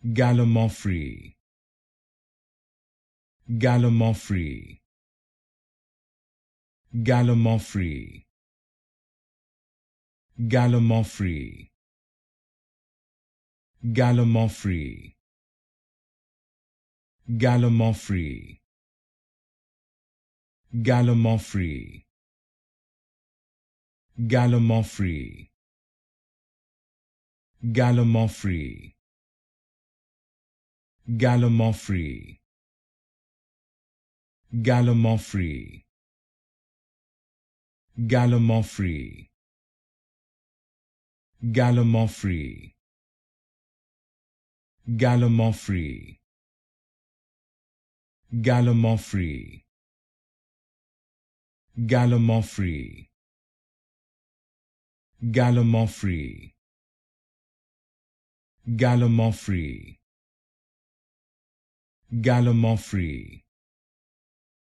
Gallimaufry, Gallimaufry, Gallimaufry, Gallimaufry, Gallimaufry, Gallimaufry, Gallimaufry, Gallimaufry, Gallimaufry, Gallimaufry, Gallimaufry, Gallimaufry, Gallimaufry, Gallimaufry, Gallimaufry, Gallimaufry, Gallimaufry, Gallimaufry, Gallimaufry,